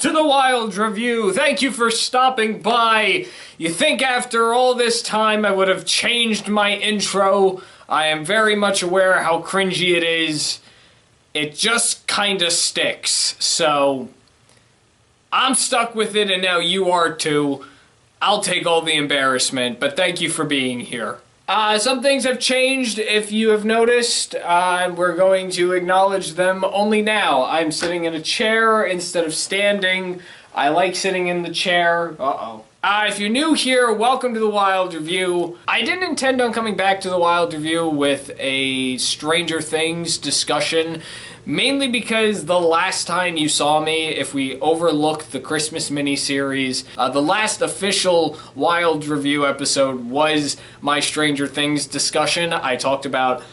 to the Wild Review. Thank you for stopping by. You think after all this time I would have changed my intro. I am very much aware how cringy it is. It just kinda sticks. So, I'm stuck with it and now you are too. I'll take all the embarrassment, but thank you for being here. Some things have changed, if you have noticed, and we're going to acknowledge them only now. I'm sitting in a chair instead of standing. I like sitting in the chair. If you're new here, welcome to the Wild Review. I didn't intend on coming back to the Wild Review with a Stranger Things discussion, mainly because the last time you saw me, if we overlook the Christmas miniseries, the last official Wild Review episode was my Stranger Things discussion. I talked about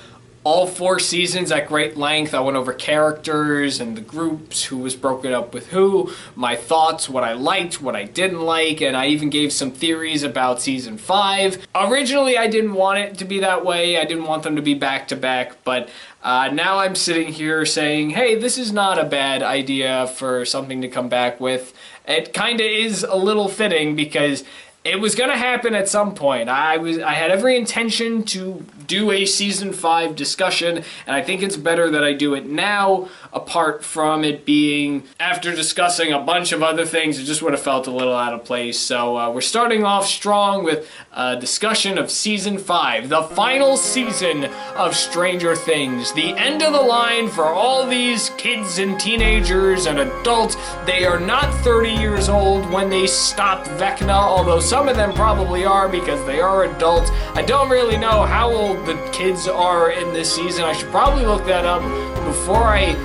all 4 seasons at great length. I went over characters and the groups, who was broken up with who, my thoughts, what I liked, what I didn't like, and I even gave some theories about season 5. Originally, I didn't want it to be that way. I didn't want them to be back-to-back, but now I'm sitting here saying, hey, this is not a bad idea for something to come back with. It kinda is a little fitting because it was gonna happen at some point. I had every intention to do a season 5 discussion, and I think it's better that I do it now, apart from it being after discussing a bunch of other things. It just would have felt a little out of place. So we're starting off strong with a discussion of season 5, the final season of Stranger Things. The end of the line for all these kids and teenagers and adults. They are not 30 years old when they stop Vecna, although some of them probably are because they are adults. I don't really know how old the kids are in this season. I should probably look that up before I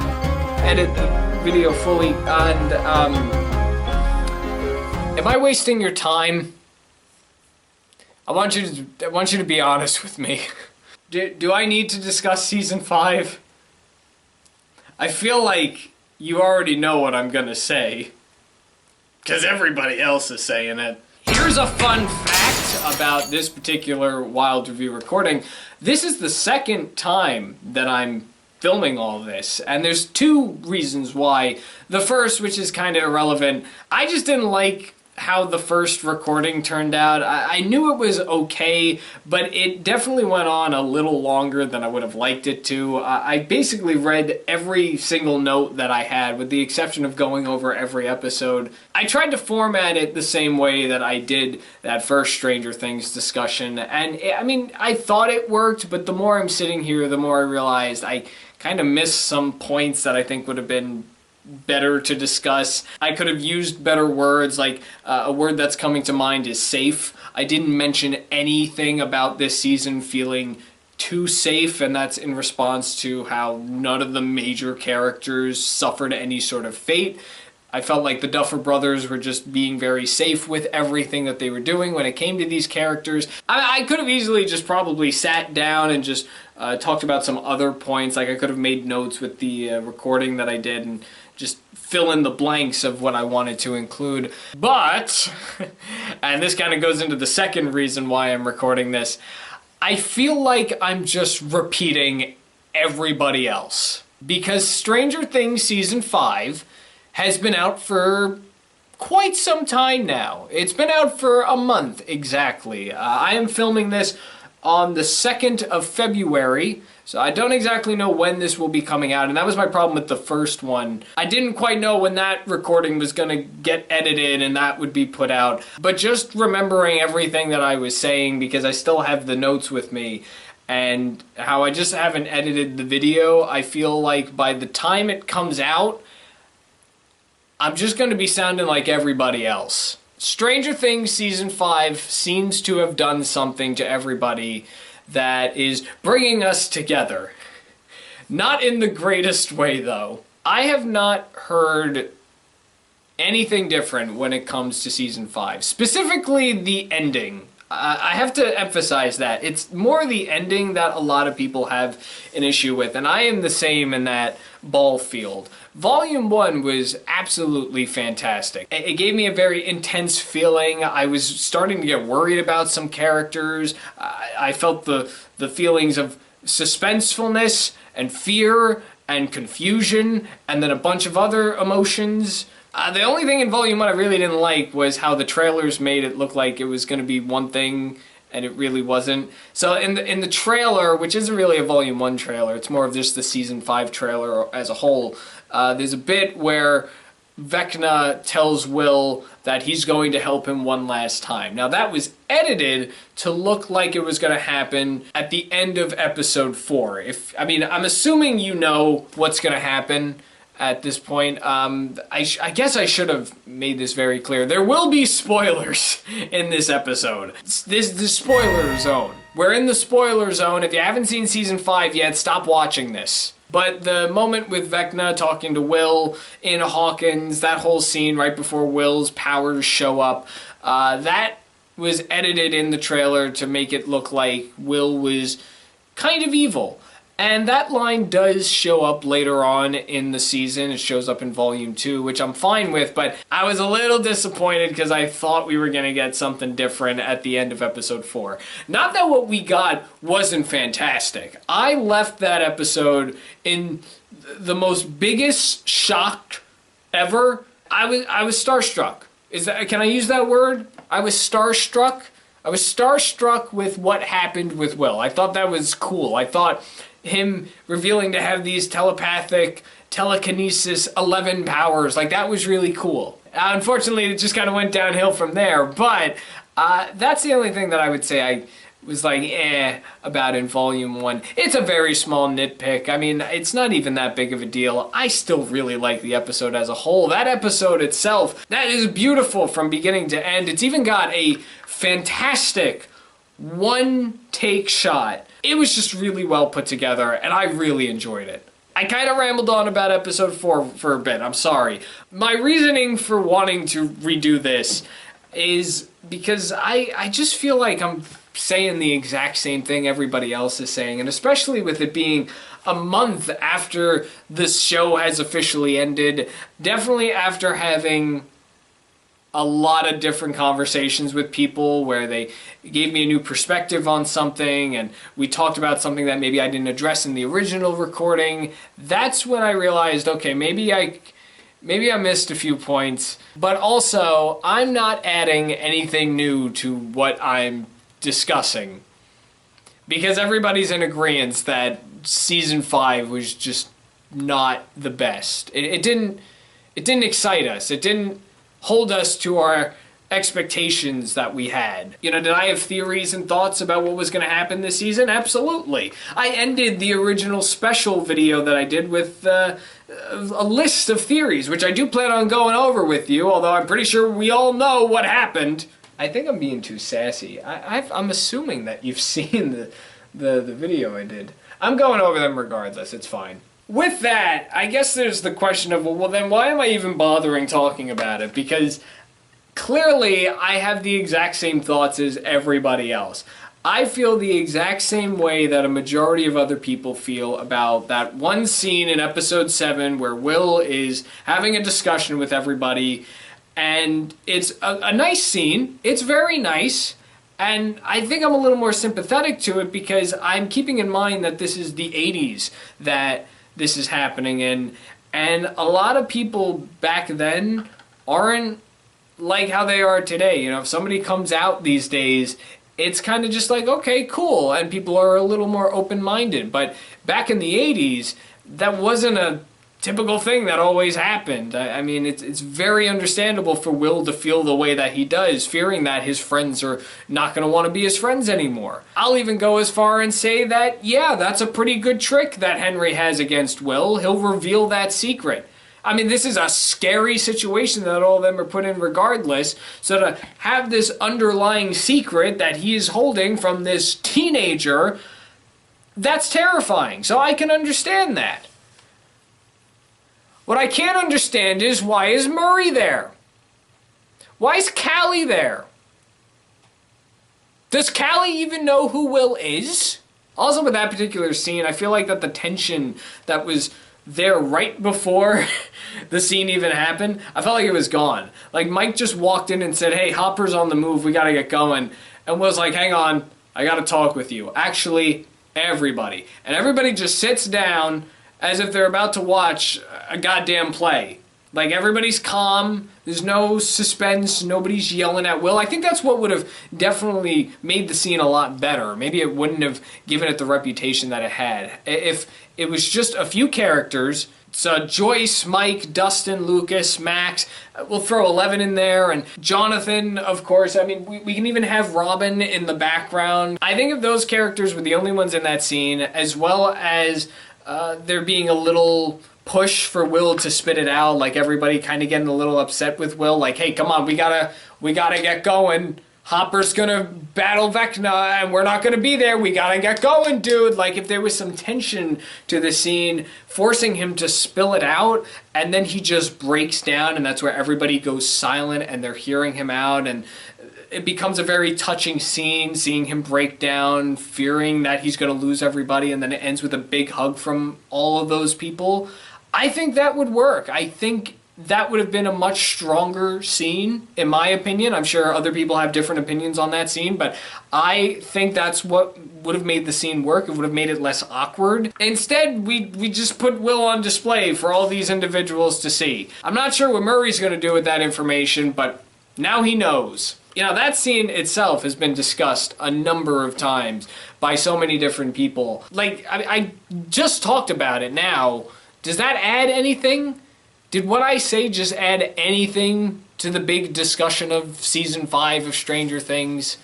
edit the video fully. And am I wasting your time? I want you to be honest with me. Do I need to discuss season 5? I feel like you already know what I'm gonna say, because everybody else is saying it. Here's a fun fact about this particular Wild Review recording. This is the second time that I'm filming all this, and there's 2 reasons why. The first, which is kind of irrelevant, I just didn't like how the first recording turned out. I knew it was okay, but it definitely went on a little longer than I would have liked it to. I basically read every single note that I had, with the exception of going over every episode. I tried to format it the same way that I did that first Stranger Things discussion, and I mean, I thought it worked, but the more I'm sitting here, the more I realized I kind of missed some points that I think would have been better to discuss. I could have used better words, like a word that's coming to mind is safe. I didn't mention anything about this season feeling too safe, and that's in response to how none of the major characters suffered any sort of fate. I felt like the Duffer Brothers were just being very safe with everything that they were doing when it came to these characters. I could have easily just probably sat down and just talked about some other points. Like I could have made notes with the recording that I did and just fill in the blanks of what I wanted to include. But, and this kind of goes into the second reason why I'm recording this, I feel like I'm just repeating everybody else. Because Stranger Things Season 5 has been out for quite some time now. It's been out for a month exactly. I am filming this on the 2nd of February, so I don't exactly know when this will be coming out, and that was my problem with the first one. I didn't quite know when that recording was gonna get edited and that would be put out, but just remembering everything that I was saying, because I still have the notes with me, and how I just haven't edited the video, I feel like by the time it comes out, I'm just gonna be sounding like everybody else. Stranger Things Season 5 seems to have done something to everybody that is bringing us together. Not in the greatest way, though. I have not heard anything different when it comes to Season 5. Specifically, the ending. I have to emphasize that. It's more the ending that a lot of people have an issue with, and I am the same in that ball field. Volume 1 was absolutely fantastic. It gave me a very intense feeling. I was starting to get worried about some characters. I felt the feelings of suspensefulness and fear and confusion, and then a bunch of other emotions. The only thing in Volume 1 I really didn't like was how the trailers made it look like it was going to be one thing, and it really wasn't. So in the trailer, which isn't really a Volume 1 trailer, it's more of just the Season 5 trailer as a whole, there's a bit where Vecna tells Will that he's going to help him one last time. Now that was edited to look like it was going to happen at the end of episode 4. I'm assuming you know what's going to happen at this point. I guess I should have made this very clear. There will be spoilers in this episode. This is the spoiler zone. We're in the spoiler zone. If you haven't seen Season 5 yet, stop watching this. But the moment with Vecna talking to Will in Hawkins, that whole scene right before Will's powers show up, that was edited in the trailer to make it look like Will was kind of evil. And that line does show up later on in the season. It shows up in Volume 2, which I'm fine with, but I was a little disappointed because I thought we were going to get something different at the end of episode 4. Not that what we got wasn't fantastic. I left that episode in the most biggest shock ever. I was starstruck. Can I use that word? I was starstruck. I was starstruck with what happened with Will. I thought that was cool. I thought him revealing to have these telepathic, telekinesis, 11 powers, like that was really cool. Unfortunately, it just kind of went downhill from there, but that's the only thing that I would say I was like, about in Volume 1. It's a very small nitpick. I mean, it's not even that big of a deal. I still really like the episode as a whole. That episode itself, that is beautiful from beginning to end. It's even got a fantastic one-take shot. It was just really well put together, and I really enjoyed it. I kind of rambled on about episode 4 for a bit, I'm sorry. My reasoning for wanting to redo this is because I just feel like I'm saying the exact same thing everybody else is saying, and especially with it being a month after this show has officially ended, definitely after having a lot of different conversations with people where they gave me a new perspective on something and we talked about something that maybe I didn't address in the original recording. That's when I realized, okay, maybe I missed a few points, but also I'm not adding anything new to what I'm discussing because everybody's in agreement that Season 5 was just not the best. It didn't excite us. It didn't hold us to our expectations that we had. You know, did I have theories and thoughts about what was going to happen this season? Absolutely. I ended the original special video that I did with a list of theories, which I do plan on going over with you, although I'm pretty sure we all know what happened. I think I'm being too sassy. I'm assuming that you've seen the video I did. I'm going over them regardless, it's fine. With that, I guess there's the question of, well then why am I even bothering talking about it? Because clearly I have the exact same thoughts as everybody else. I feel the exact same way that a majority of other people feel about that one scene in episode 7 where Will is having a discussion with everybody, and it's a nice scene. It's very nice. And I think I'm a little more sympathetic to it because I'm keeping in mind that this is the 80s that this is happening in, and a lot of people back then aren't like how they are today. You know, if somebody comes out these days, it's kind of just like, okay, cool, and people are a little more open-minded. But back in the 80s, that wasn't a typical thing that always happened. I mean, it's very understandable for Will to feel the way that he does, fearing that his friends are not going to want to be his friends anymore. I'll even go as far and say that, yeah, that's a pretty good trick that Henry has against Will. He'll reveal that secret. I mean, this is a scary situation that all of them are put in regardless, so to have this underlying secret that he is holding from this teenager, that's terrifying. So I can understand that. What I can't understand is, why is Murray there? Why is Callie there? Does Callie even know who Will is? Also with that particular scene, I feel like that the tension that was there right before the scene even happened, I felt like it was gone. Like Mike just walked in and said, hey, Hopper's on the move, we gotta get going. And Will's like, hang on, I gotta talk with you. Actually, everybody. And everybody just sits down as if they're about to watch a goddamn play. Like, everybody's calm, there's no suspense, nobody's yelling at Will. I think that's what would have definitely made the scene a lot better. Maybe it wouldn't have given it the reputation that it had. If it was just a few characters, so Joyce, Mike, Dustin, Lucas, Max, we'll throw 11 in there, and Jonathan, of course. I mean, we can even have Robin in the background. I think if those characters were the only ones in that scene, as well as there being a little push for Will to spit it out, like everybody kind of getting a little upset with Will, like, hey, come on, we gotta get going. Hopper's gonna battle Vecna and we're not gonna be there. We gotta get going, dude. Like, if there was some tension to the scene, forcing him to spill it out, and then he just breaks down, and that's where everybody goes silent and they're hearing him out, and it becomes a very touching scene, seeing him break down, fearing that he's gonna lose everybody, and then it ends with a big hug from all of those people. I think that would work. I think that would have been a much stronger scene, in my opinion. I'm sure other people have different opinions on that scene, but I think that's what would have made the scene work. It would have made it less awkward. Instead, we just put Will on display for all these individuals to see. I'm not sure what Murray's going to do with that information, but now he knows. You know, that scene itself has been discussed a number of times by so many different people. Like, I just talked about it now. Does that add anything? Did what I say just add anything to the big discussion of Season 5 of Stranger Things?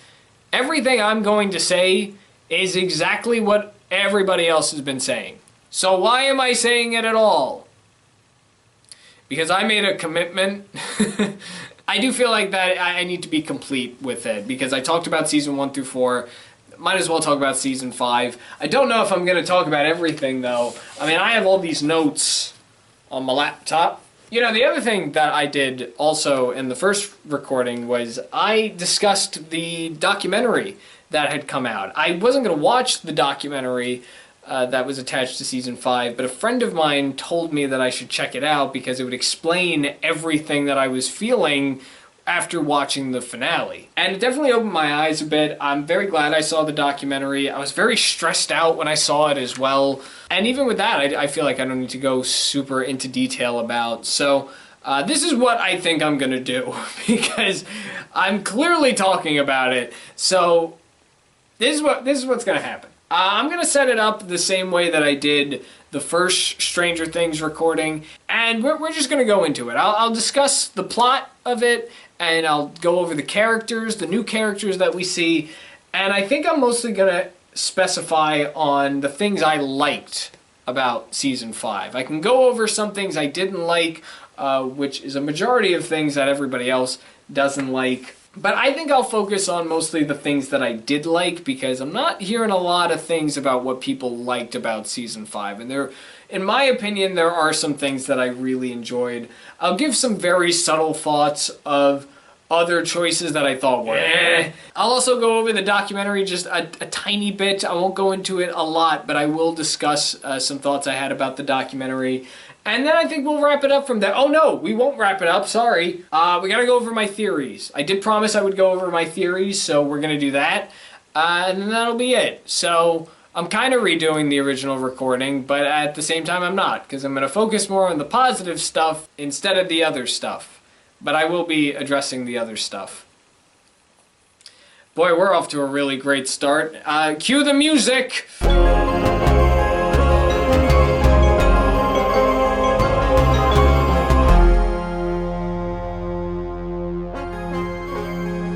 Everything I'm going to say is exactly what everybody else has been saying. So why am I saying it at all? Because I made a commitment. I do feel like that I need to be complete with it, because I talked about Season 1 through 4. Might as well talk about Season 5. I don't know if I'm going to talk about everything, though. I mean, I have all these notes on my laptop. You know, the other thing that I did also in the first recording was I discussed the documentary that had come out. I wasn't going to watch the documentary that was attached to Season 5, but a friend of mine told me that I should check it out because it would explain everything that I was feeling after watching the finale. And it definitely opened my eyes a bit. I'm very glad I saw the documentary. I was very stressed out when I saw it as well. And even with that, I feel like I don't need to go super into detail about. So this is what I think I'm gonna do, because I'm clearly talking about it. So this is what's gonna happen. I'm gonna set it up the same way that I did the first Stranger Things recording, and we're just gonna go into it. I'll discuss the plot of it, and I'll go over the characters, the new characters that we see, and I think I'm mostly gonna specify on the things I liked about Season 5. I can go over some things I didn't like, which is a majority of things that everybody else doesn't like. But I think I'll focus on mostly the things that I did like, because I'm not hearing a lot of things about what people liked about Season 5. And there, in my opinion, there are some things that I really enjoyed. I'll give some very subtle thoughts of other choices that I thought were I'll also go over the documentary just a tiny bit. I won't go into it a lot, but I will discuss some thoughts I had about the documentary. And then I think we'll wrap it up from there. Oh no, we won't wrap it up, sorry. We gotta go over my theories. I did promise I would go over my theories, so we're gonna do that. And then that'll be it. So I'm kind of redoing the original recording, but at the same time I'm not, because I'm gonna focus more on the positive stuff instead of the other stuff. But I will be addressing the other stuff. Boy, we're off to a really great start. Cue the music!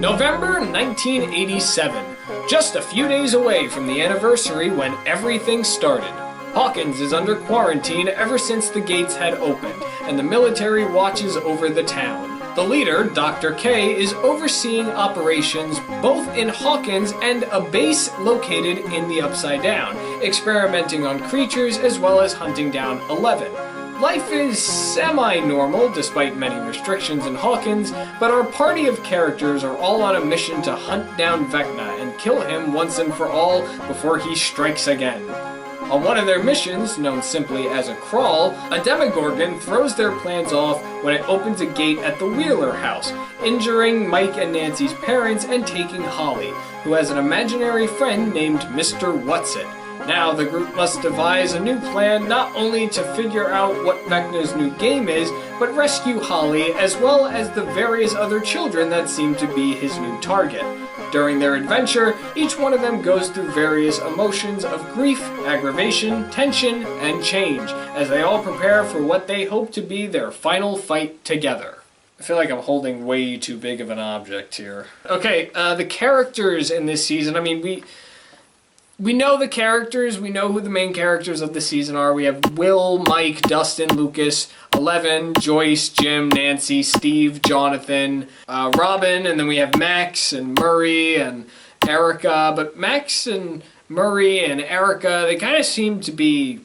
November 1987. Just a few days away from the anniversary when everything started. Hawkins is under quarantine ever since the gates had opened, and the military watches over the town. The leader, Dr. K, is overseeing operations both in Hawkins and a base located in the Upside Down, experimenting on creatures as well as hunting down 11. Life is semi-normal despite many restrictions in Hawkins, but our party of characters are all on a mission to hunt down Vecna and kill him once and for all before he strikes again. On one of their missions, known simply as a crawl, a Demogorgon throws their plans off when it opens a gate at the Wheeler house, injuring Mike and Nancy's parents and taking Holly, who has an imaginary friend named Mr. Whatsit. Now, the group must devise a new plan not only to figure out what Vecna's new game is, but rescue Holly as well as the various other children that seem to be his new target. During their adventure, each one of them goes through various emotions of grief, aggravation, tension, and change, as they all prepare for what they hope to be their final fight together. I feel like I'm holding way too big of an object here. Okay, the characters in this season, I mean, we know the characters, we know who the main characters of the season are. We have Will, Mike, Dustin, Lucas, Eleven, Joyce, Jim, Nancy, Steve, Jonathan, Robin, and then we have Max and Murray and Erica. But Max and Murray and Erica, they kind of seem to be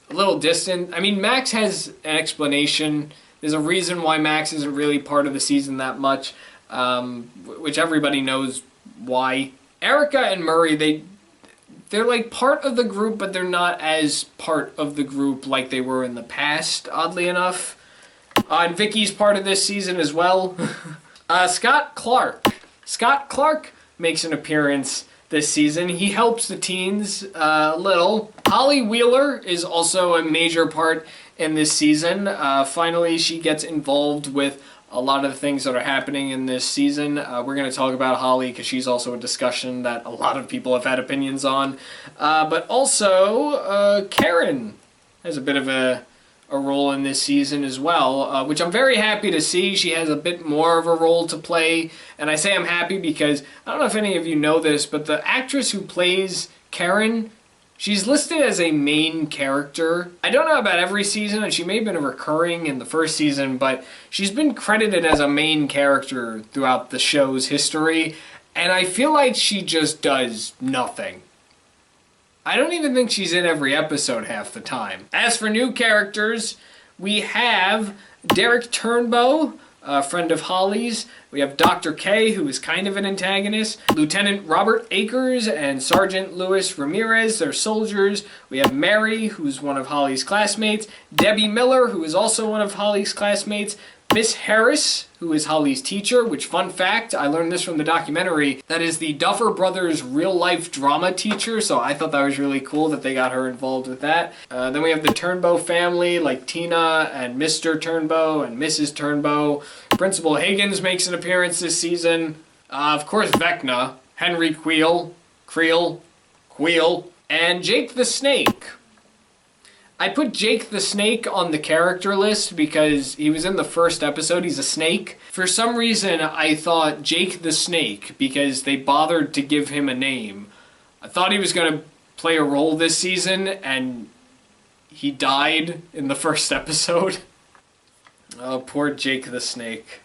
a little distant. I mean, Max has an explanation. There's a reason why Max isn't really part of the season that much, which everybody knows why. Erica and Murray, they're like part of the group, but they're not as part of the group like they were in the past, oddly enough. And Vicky's part of this season as well. Scott Clark. Scott Clark makes an appearance this season. He helps the teens a little. Holly Wheeler is also a major part in this season. Finally, she gets involved with a lot of the things that are happening in this season. We're going to talk about Holly because she's also a discussion that a lot of people have had opinions on. But also, Karen has a bit of a role in this season as well, which I'm very happy to see. She has a bit more of a role to play. And I say I'm happy because, I don't know if any of you know this, but the actress who plays Karen, she's listed as a main character. I don't know about every season, and she may have been recurring in the first season, but she's been credited as a main character throughout the show's history, and I feel like she just does nothing. I don't even think she's in every episode half the time. As for new characters, we have Derek Turnbow, a friend of Holly's. We have Dr. K, who is kind of an antagonist. Lieutenant Robert Akers and Sergeant Louis Ramirez, they're soldiers. We have Mary, who's one of Holly's classmates. Debbie Miller, who is also one of Holly's classmates. Miss Harris, who is Holly's teacher, which, fun fact, I learned this from the documentary, that is the Duffer Brothers real-life drama teacher, so I thought that was really cool that they got her involved with that. Then we have the Turnbow family, like Tina and Mr. Turnbow and Mrs. Turnbow. Principal Higgins makes an appearance this season. Of course, Vecna, Henry Creel, and Jake the Snake. I put Jake the Snake on the character list because he was in the first episode. He's a snake. For some reason, I thought Jake the Snake, because they bothered to give him a name. I thought he was going to play a role this season, and he died in the first episode. Oh, poor Jake the Snake.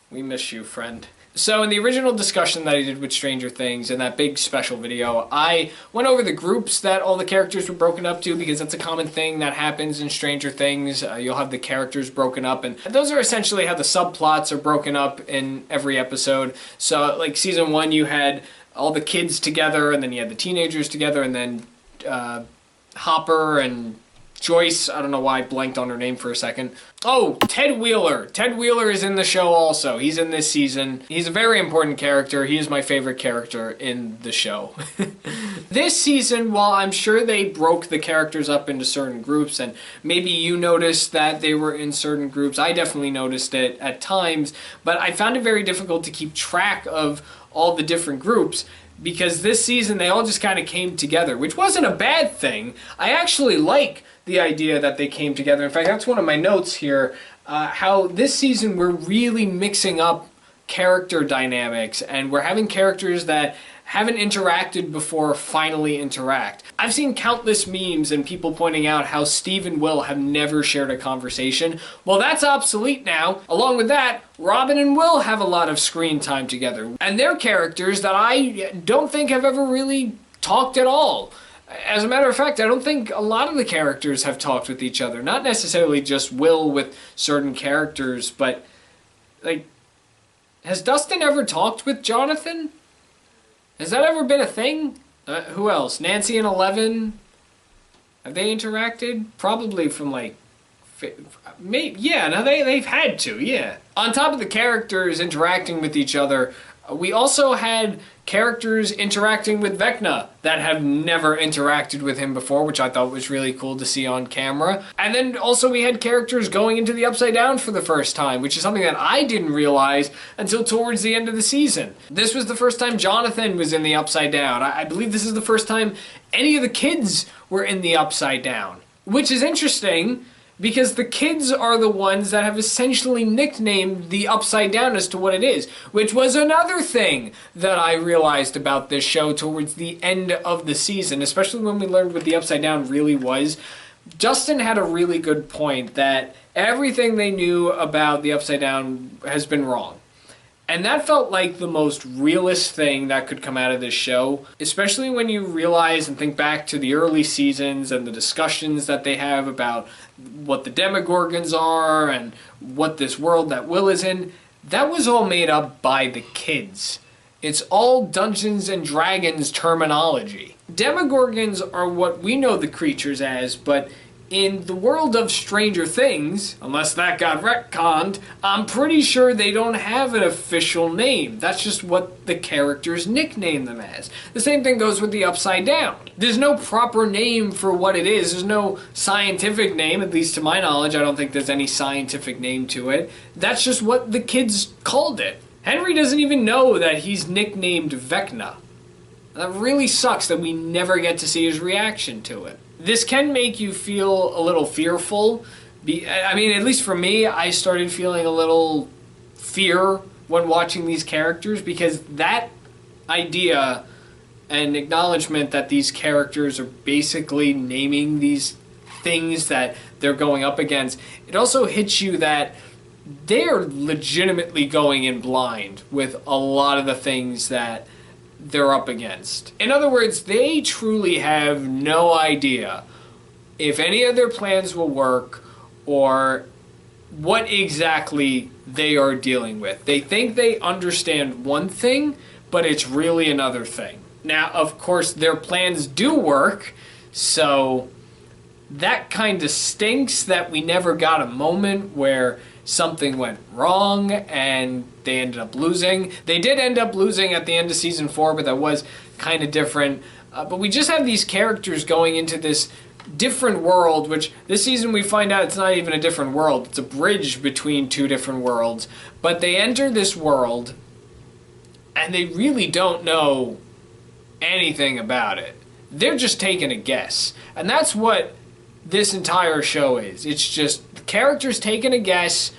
We miss you, friend. So in the original discussion that I did with Stranger Things, in that big special video, I went over the groups that all the characters were broken up to, because that's a common thing that happens in Stranger Things. You'll have the characters broken up, and those are essentially how the subplots are broken up in every episode. So like season 1, you had all the kids together, and then you had the teenagers together, and then Hopper and Joyce, I don't know why I blanked on her name for a second. Oh, Ted Wheeler. Ted Wheeler is in the show also. He's in this season. He's a very important character. He is my favorite character in the show. This season, while I'm sure they broke the characters up into certain groups, and maybe you noticed that they were in certain groups, I definitely noticed it at times, but I found it very difficult to keep track of all the different groups, because this season they all just kind of came together, which wasn't a bad thing. I actually like the idea that they came together. In fact, that's one of my notes here, how this season we're really mixing up character dynamics, and we're having characters that haven't interacted before finally interact. I've seen countless memes and people pointing out how Steve and Will have never shared a conversation. Well, that's obsolete now. Along with that, Robin and Will have a lot of screen time together, and they're characters that I don't think have ever really talked at all. As a matter of fact, I don't think a lot of the characters have talked with each other. Not necessarily just Will with certain characters, but, like, has Dustin ever talked with Jonathan? Has that ever been a thing? Who else? Nancy and Eleven? Have they interacted? Probably from like, maybe, yeah, no, they've had to, yeah. On top of the characters interacting with each other, we also had characters interacting with Vecna that have never interacted with him before, which I thought was really cool to see on camera. And then also we had characters going into the Upside Down for the first time, which is something that I didn't realize until towards the end of the season. This was the first time Jonathan was in the Upside Down. I believe this is the first time any of the kids were in the Upside Down, which is interesting because the kids are the ones that have essentially nicknamed the Upside Down as to what it is, which was another thing that I realized about this show towards the end of the season, especially when we learned what the Upside Down really was. Justin had a really good point that everything they knew about the Upside Down has been wrong. And that felt like the most realist thing that could come out of this show, especially when you realize and think back to the early seasons and the discussions that they have about what the Demogorgons are and what this world that Will is in. That was all made up by the kids. It's all Dungeons and Dragons terminology. Demogorgons are what we know the creatures as, but in the world of Stranger Things, unless that got retconned, I'm pretty sure they don't have an official name. That's just what the characters nickname them as. The same thing goes with the Upside Down. There's no proper name for what it is. There's no scientific name, at least to my knowledge. I don't think there's any scientific name to it. That's just what the kids called it. Henry doesn't even know that he's nicknamed Vecna. That really sucks that we never get to see his reaction to it. This can make you feel a little fearful. I mean, at least for me, I started feeling a little fear when watching these characters because that idea and acknowledgement that these characters are basically naming these things that they're going up against, it also hits you that they're legitimately going in blind with a lot of the things that they're up against. In other words, they truly have no idea if any of their plans will work or what exactly they are dealing with. They think they understand one thing, but it's really another thing. Now, of course, their plans do work, so that kind of stinks that we never got a moment where something went wrong and they ended up losing. They did end up losing at the end of season 4, but that was kind of different. But we just have these characters going into this different world, which this season we find out it's not even a different world. It's a bridge between two different worlds. But they enter this world and they really don't know anything about it. They're just taking a guess. And that's what this entire show is. It's just characters taking a guess,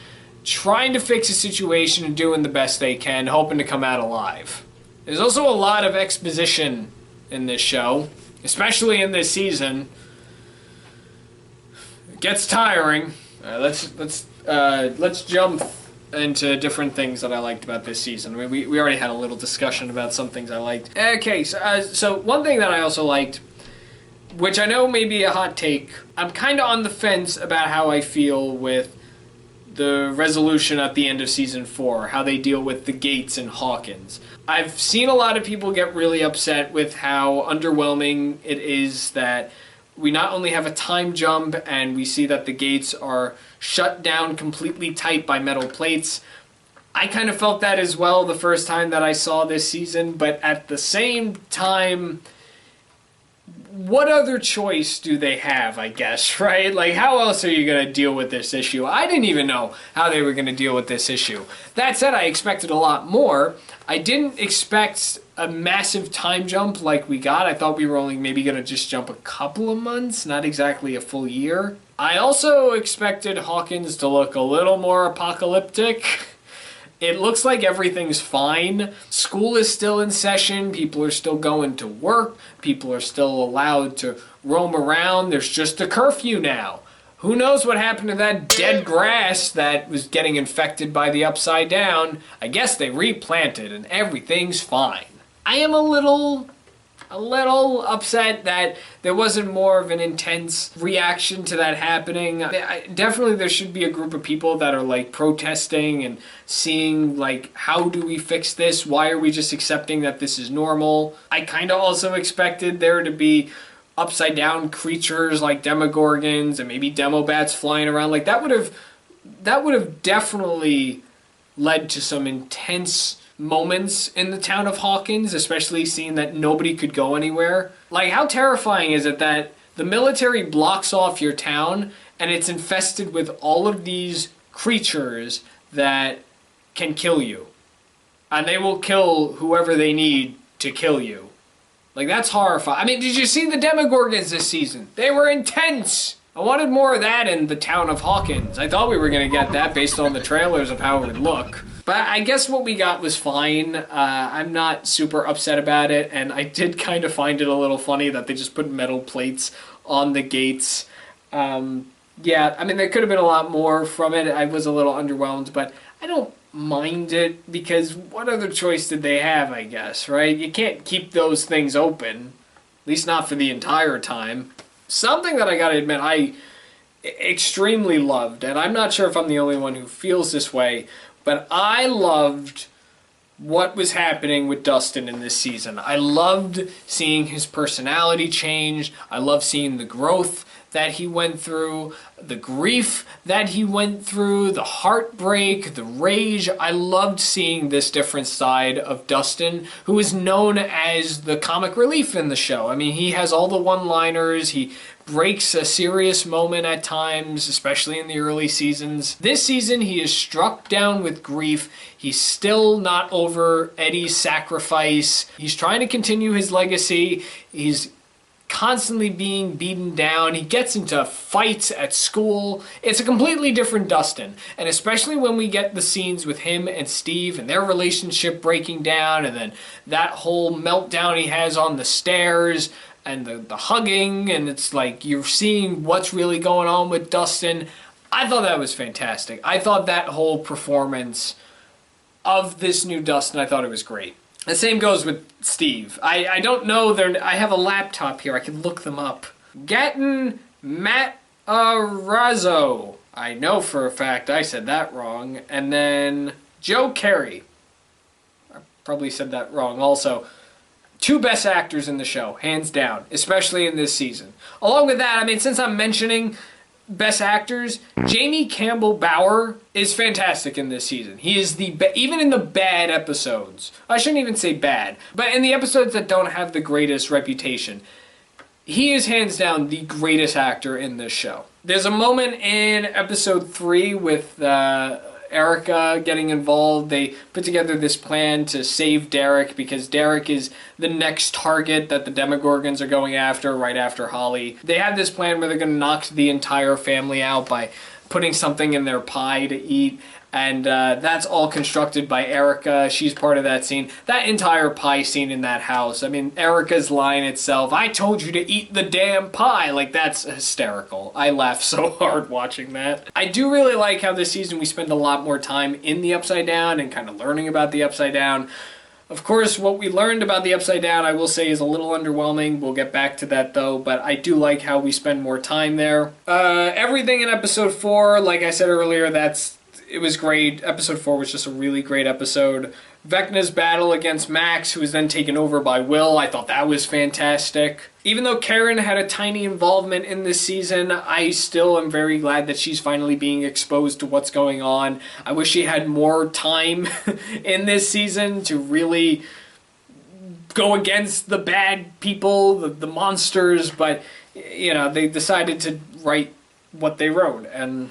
trying to fix a situation and doing the best they can, hoping to come out alive. There's also a lot of exposition in this show, especially in this season. It gets tiring. Let's jump into different things that I liked about this season. I mean, we already had a little discussion about some things I liked. Okay, so one thing that I also liked, which I know may be a hot take, I'm kind of on the fence about how I feel with the resolution at the end of season 4, how they deal with the Gates and Hawkins. I've seen a lot of people get really upset with how underwhelming it is that we not only have a time jump and we see that the gates are shut down completely tight by metal plates. I kind of felt that as well the first time that I saw this season, but at the same time, what other choice do they have, I guess, right? Like, how else are you going to deal with this issue? I didn't even know how they were going to deal with this issue. That said, I expected a lot more. I didn't expect a massive time jump like we got. I thought we were only maybe going to just jump a couple of months, not exactly a full year. I also expected Hawkins to look a little more apocalyptic. It looks like everything's fine. School is still in session. People are still going to work. People are still allowed to roam around. There's just a curfew now. Who knows what happened to that dead grass that was getting infected by the Upside Down? I guess they replanted and everything's fine. I am a little upset that there wasn't more of an intense reaction to that happening. Definitely there should be a group of people that are like protesting and seeing like, how do we fix this? Why are we just accepting that this is normal? I kind of also expected there to be upside down creatures like demogorgons and maybe demobats flying around. Like that would have definitely led to some intense moments in the town of Hawkins, especially seeing that nobody could go anywhere. Like, how terrifying is it that the military blocks off your town and it's infested with all of these creatures that can kill you? And they will kill whoever they need to kill you. Like, that's horrifying. I mean, did you see the Demogorgons this season? They were intense! I wanted more of that in the town of Hawkins. I thought we were going to get that based on the trailers of how it would look. But I guess what we got was fine. I'm not super upset about it, and I did kind of find it a little funny that they just put metal plates on the gates. Yeah, I mean, there could have been a lot more from it. I was a little underwhelmed, but I don't mind it because what other choice did they have, I guess, right? You can't keep those things open, at least not for the entire time. Something that I gotta admit I extremely loved, and I'm not sure if I'm the only one who feels this way, but I loved what was happening with Dustin in this season. I loved seeing his personality change. I loved seeing the growth that he went through, the grief that he went through, the heartbreak, the rage. I loved seeing this different side of Dustin, who is known as the comic relief in the show. I mean, he has all the one-liners. He breaks a serious moment at times, especially in the early seasons. This season, he is struck down with grief. He's still not over Eddie's sacrifice. He's trying to continue his legacy. He's constantly being beaten down. He gets into fights at school. It's a completely different Dustin. And especially when we get the scenes with him and Steve and their relationship breaking down, and then that whole meltdown he has on the stairs, and the hugging, and it's like you're seeing what's really going on with Dustin. I thought that was fantastic. I thought that whole performance of this new Dustin, I thought it was great. The same goes with Steve. I don't know, I have a laptop here, I can look them up. Gaten Matarazzo. I know for a fact I said that wrong. And then Joe Carey. I probably said that wrong also. Two best actors in the show, hands down, especially in this season. Along with that, I mean, since I'm mentioning best actors, Jamie Campbell Bower is fantastic in this season. He is even in the bad episodes. I shouldn't even say bad, but in the episodes that don't have the greatest reputation, he is hands down the greatest actor in this show. There's a moment in episode 3 with Erica getting involved. They put together this plan to save Derek because Derek is the next target that the Demogorgons are going after right after Holly. They have this plan where they're going to knock the entire family out by putting something in their pie to eat, and that's all constructed by Erica. She's part of that scene. That entire pie scene in that house, I mean, Erica's line itself, "I told you to eat the damn pie," like, that's hysterical. I laughed so hard watching that. I do really like how this season we spend a lot more time in the Upside Down and kind of learning about the Upside Down. Of course, what we learned about the Upside Down, I will say, is a little underwhelming. We'll get back to that, though, but I do like how we spend more time there. Everything in episode 4, like I said earlier, it was great. Episode 4 was just a really great episode. Vecna's battle against Max, who was then taken over by Will, I thought that was fantastic. Even though Karen had a tiny involvement in this season, I still am very glad that she's finally being exposed to what's going on. I wish she had more time in this season to really go against the bad people, the monsters, but, you know, they decided to write what they wrote, and,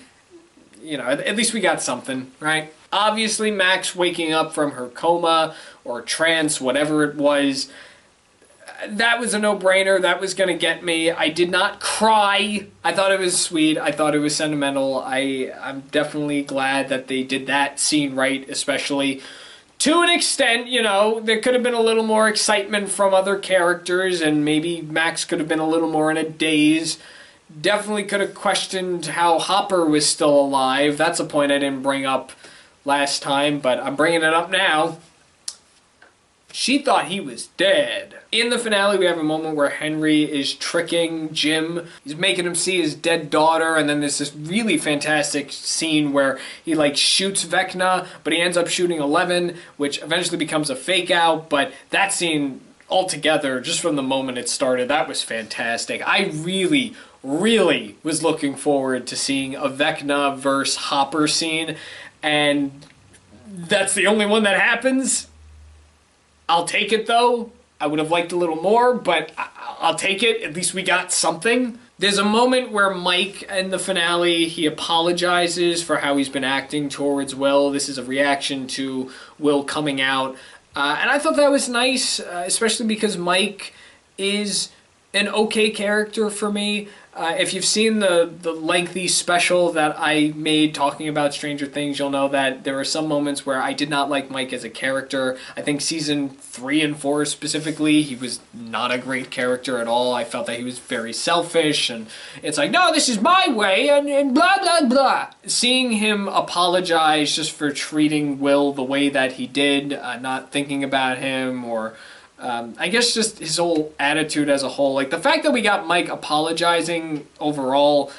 you know, at least we got something, right? Obviously, Max waking up from her coma or trance, whatever it was, that was a no-brainer. That was going to get me. I did not cry. I thought it was sweet. I thought it was sentimental. I'm definitely glad that they did that scene right, especially to an extent. You know, there could have been a little more excitement from other characters, and maybe Max could have been a little more in a daze. Definitely could have questioned how Hopper was still alive. That's a point I didn't bring up last time, but I'm bringing it up now. She thought he was dead. In the finale, we have a moment where Henry is tricking Jim. He's making him see his dead daughter, and then there's this really fantastic scene where he, like, shoots Vecna, but he ends up shooting Eleven, which eventually becomes a fake out, but that scene altogether, just from the moment it started, that was fantastic. I really, really was looking forward to seeing a Vecna versus Hopper scene, and that's the only one that happens. I'll take it, though. I would have liked a little more, but I'll take it. At least we got something. There's a moment where Mike, in the finale, he apologizes for how he's been acting towards Will. This is a reaction to Will coming out. And I thought that was nice, especially because Mike is an okay character for me. If you've seen the lengthy special that I made talking about Stranger Things, you'll know that there were some moments where I did not like Mike as a character. I think season 3 and 4 specifically, he was not a great character at all. I felt that he was very selfish, and it's like, no, this is my way, and blah, blah, blah. Seeing him apologize just for treating Will the way that he did, not thinking about him, or I guess just his whole attitude as a whole. Like, the fact that we got Mike apologizing overall,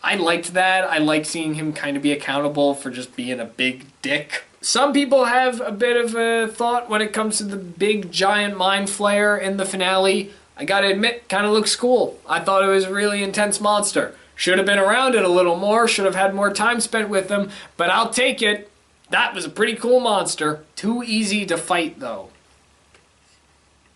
I liked that. I liked seeing him kind of be accountable for just being a big dick. Some people have a bit of a thought when it comes to the big giant mind flayer in the finale. I gotta admit, kind of looks cool. I thought it was a really intense monster. Should have been around it a little more, should have had more time spent with him, but I'll take it. That was a pretty cool monster. Too easy to fight, though.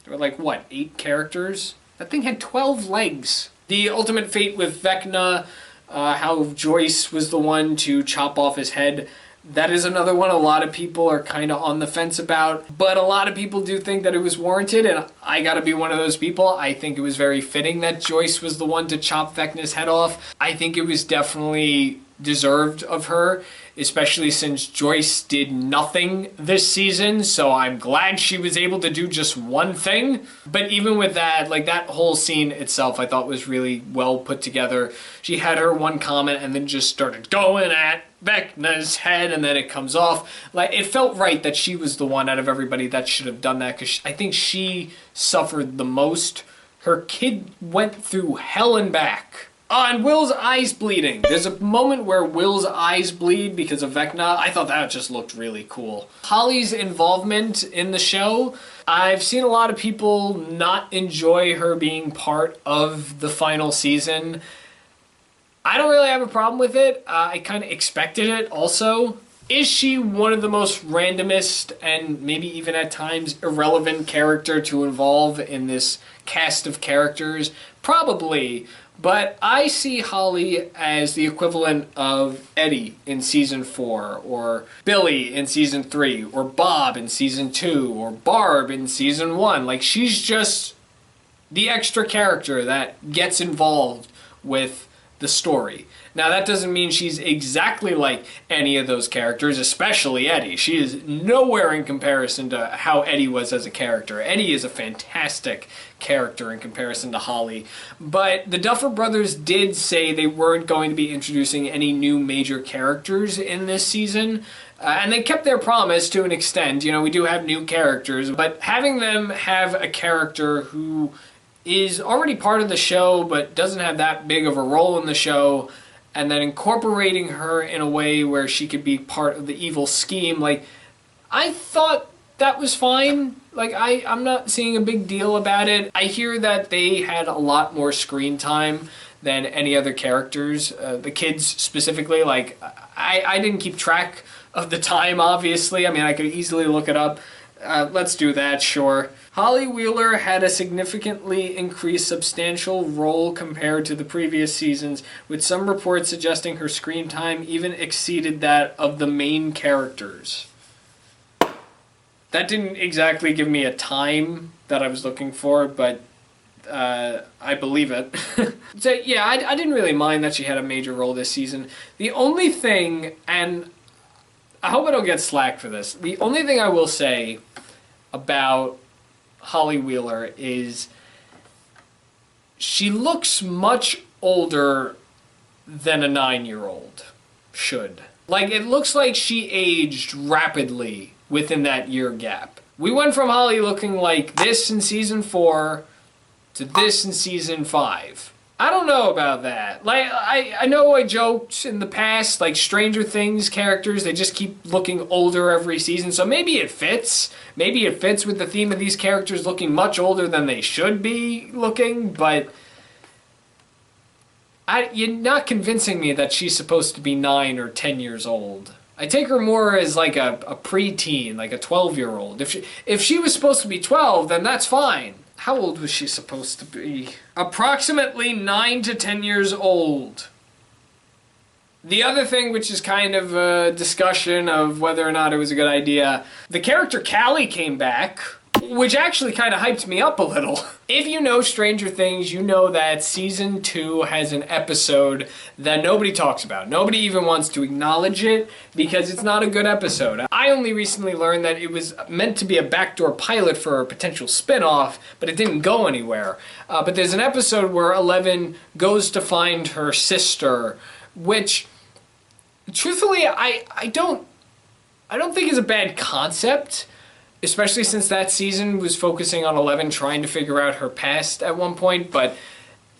There were like, what, 8 characters? That thing had 12 legs. The ultimate fate with Vecna, how Joyce was the one to chop off his head, that is another one a lot of people are kind of on the fence about, but a lot of people do think that it was warranted, and I gotta be one of those people. I think it was very fitting that Joyce was the one to chop Vecna's head off. I think it was definitely deserved of her, especially since Joyce did nothing this season, so I'm glad she was able to do just one thing. But even with that, like, that whole scene itself I thought was really well put together. She had her one comment and then just started going at Vecna's head, and then it comes off. Like, it felt right that she was the one out of everybody that should have done that, because I think she suffered the most. Her kid went through hell and back. And Will's eyes bleeding. There's a moment where Will's eyes bleed because of Vecna. I thought that just looked really cool. Holly's involvement in the show, I've seen a lot of people not enjoy her being part of the final season. I don't really have a problem with it. I kind of expected it also. Is she one of the most randomest and maybe even at times irrelevant character to involve in this cast of characters? Probably. But I see Holly as the equivalent of Eddie in Season 4, or Billy in Season 3, or Bob in Season 2, or Barb in Season 1. Like, she's just the extra character that gets involved with the story. Now, that doesn't mean she's exactly like any of those characters, especially Eddie. She is nowhere in comparison to how Eddie was as a character. Eddie is a fantastic character in comparison to Holly. But the Duffer Brothers did say they weren't going to be introducing any new major characters in this season. And they kept their promise to an extent. You know, we do have new characters, but having them have a character who is already part of the show but doesn't have that big of a role in the show, and then incorporating her in a way where she could be part of the evil scheme, like, I thought that was fine. Like, I'm not seeing a big deal about it. I hear that they had a lot more screen time than any other characters. The kids specifically, like, I didn't keep track of the time, obviously. I mean, I could easily look it up. Let's do that, sure. Holly Wheeler had a significantly increased substantial role compared to the previous seasons, with some reports suggesting her screen time even exceeded that of the main characters. That didn't exactly give me a time that I was looking for, but I believe it. So yeah, I didn't really mind that she had a major role this season. The only thing, and I hope I don't get slack for this, the only thing I will say about Holly Wheeler is she looks much older than a 9-year-old should. Like, it looks like she aged rapidly within that year gap. We went from Holly looking like this in Season 4 to this in Season 5. I don't know about that. Like, I know I joked in the past, like Stranger Things characters, they just keep looking older every season, so maybe it fits. Maybe it fits with the theme of these characters looking much older than they should be looking, but you're not convincing me that she's supposed to be 9 or 10 years old. I take her more as like a preteen, like a 12-year-old. If she was supposed to be 12, then that's fine. How old was she supposed to be? Approximately 9 to 10 years old. The other thing, which is kind of a discussion of whether or not it was a good idea, the character Callie came back, which actually kind of hyped me up a little. If you know Stranger Things, you know that Season 2 has an episode that nobody talks about. Nobody even wants to acknowledge it because it's not a good episode. I only recently learned that it was meant to be a backdoor pilot for a potential spin-off, but it didn't go anywhere. But there's an episode where Eleven goes to find her sister, which, truthfully, I don't think is a bad concept. Especially since that season was focusing on Eleven trying to figure out her past at one point, but